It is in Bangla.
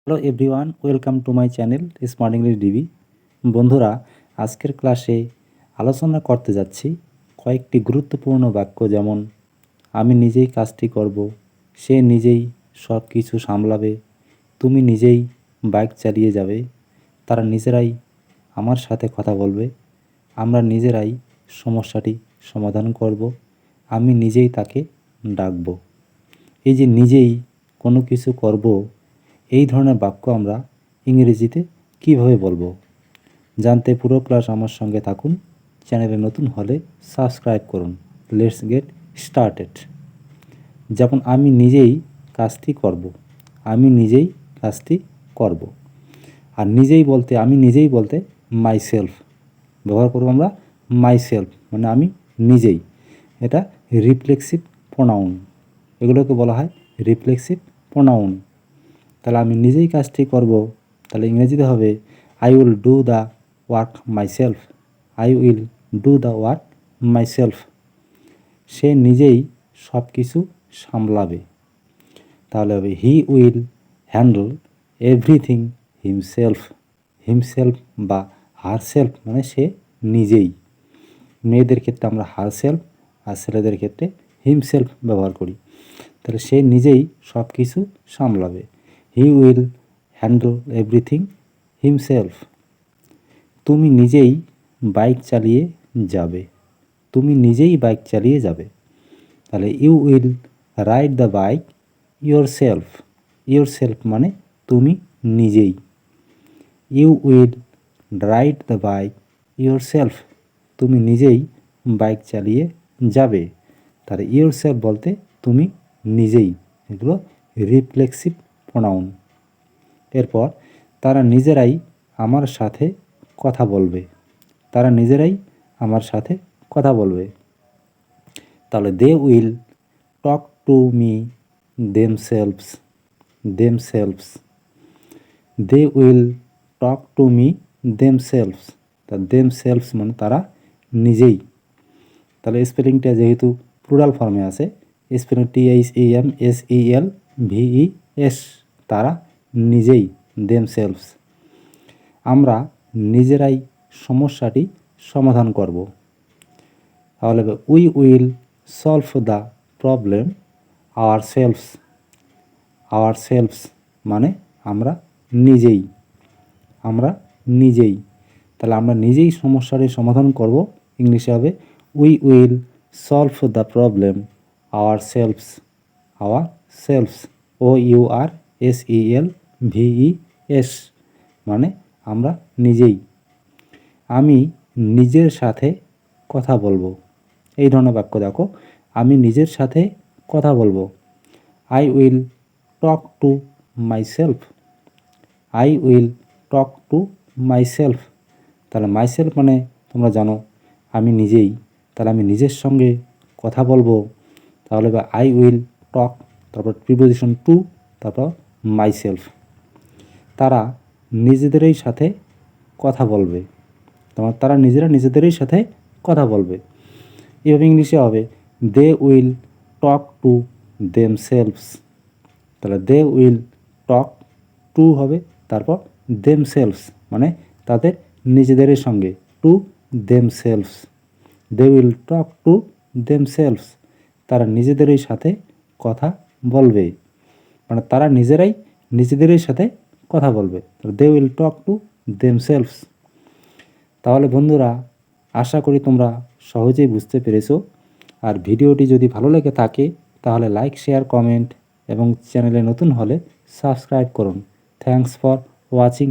Hello everyone, welcome to my channel smart English DB. বন্ধুরা, আজকের ক্লাসে আলোচনা করতে যাচ্ছি কয়েকটি গুরুত্বপূর্ণ বাক্য, যেমন আমি নিজেই কাজটি করব, সে নিজেই সব কিছু সামলাবে, তুমি নিজেই বাইক চালিয়ে যাবে, তারা নিজেরাই আমার সাথে কথা বলবে, আমরা নিজেরাই সমস্যাটি সমাধান করব, আমি নিজেই তাকে ডাকব। এই যে নিজেই কোনো কিছু করব, এই ধরনের বাক্য আমরা ইংরেজিতে কিভাবে বলবো জানতে পুরো ক্লাস আমার সঙ্গে থাকুন। চ্যানেলে নতুন হলে সাবস্ক্রাইব করুন। Let's get started. যেমন আমি নিজেই কাজটি করব, আমি নিজেই কাজটি করব। আর নিজেই বলতে, আমি নিজেই বলতে মাইসেলফ ব্যবহার করব আমরা। মাইসেলফ মানে আমি নিজেই, এটা রিফ্লেক্সিভ প্রোনাউন, এগুলোকে বলা হয় রিফ্লেক্সিভ প্রোনাউন। তাহলে আমি নিজেই কাজটি করব, তাহলে ইংরেজিতে হবে I will do the work myself. I will do the work myself. সে নিজেই সব কিছু সামলাবে, তাহলে হবে he will handle everything himself. Himself বা হারসেলফ মানে সে নিজেই। মেয়েদের ক্ষেত্রে আমরা হারসেলফ, আর ছেলেদের ক্ষেত্রে হিমসেলফ ব্যবহার করি। তাহলে সে নিজেই সব কিছু সামলাবে। He will handle everything himself. তুমি নিজেই বাইক চালিয়ে যাবে, তুমি নিজেই বাইক চালিয়ে যাবে। তাহলে you will ride the bike yourself. Yourself মানে তুমি নিজেই। You will ride the bike yourself, তুমি নিজেই বাইক চালিয়ে যাবে। তাহলে ইয়োর সেলফ বলতে তুমি নিজেই, এগুলো রিফ্লেক্সিভ প্রোনাউন। এরপর তারা নিজেরাই আমার সাথে কথা বলবে, তারা নিজেরাই আমার সাথে কথা বলবে। তাহলে they will talk to me themselves. Themselves, they will talk to me themselves. তা দেমসেলভস মানে তারা নিজেই। তাহলে স্পেলিংটা যেহেতু প্লুরাল ফর্মে আছে, স্পেলিং THEMSELVES, তারা নিজেই, দেমসেলভস। আমরা নিজেরাই সমস্যাটি সমাধান করব। তাহলে we will solve the problem ourselves. Ourselves মানে আমরা নিজেই, আমরা নিজেই। তাহলে আমরা নিজেই সমস্যাটি সমাধান করব, ইংলিশে হবে we will solve the problem ourselves. Ourselves, OURSELVES মানে আমরা নিজেই। আমি নিজের সাথে কথা বলবো, এই ধরনের বাক্য দেখো, আমি নিজের সাথে কথা বলবো। I will talk two myself. I will talk two myself. তাহলে মাইসেলফ মানে তোমরা জানো আমি নিজেই, তাহলে আমি নিজের সঙ্গে কথা বলবো। তাহলে আই উইল টক, তারপর প্রিপোজিশন টু, তারপর মাইসেলফ। তারা নিজেদেরই সাথে কথা বলবে, তারা নিজেরা নিজেদেরই সাথে কথা বলবে। এভাবে ইংলিশে হবে they will talk to themselves. তাহলে দে উইল টক টু হবে, তারপর দেমসেলভস মানে তাদের নিজেদের সঙ্গে, to themselves. They will talk to themselves, তারা নিজেদেরই সাথে কথা বলবে, মানে তারা নিজেরাই নিজেদেরই সাথে কথা বলবে। They will talk to themselves. তাহলে বন্ধুরা, আশা করি তোমরা সহজেই বুঝতে পেরেছো। আর ভিডিওটি যদি ভালো লেগে থাকে তাহলে লাইক, শেয়ার, কমেন্ট এবং চ্যানেলে নতুন হলে সাবস্ক্রাইব করুন। Thanks for watching.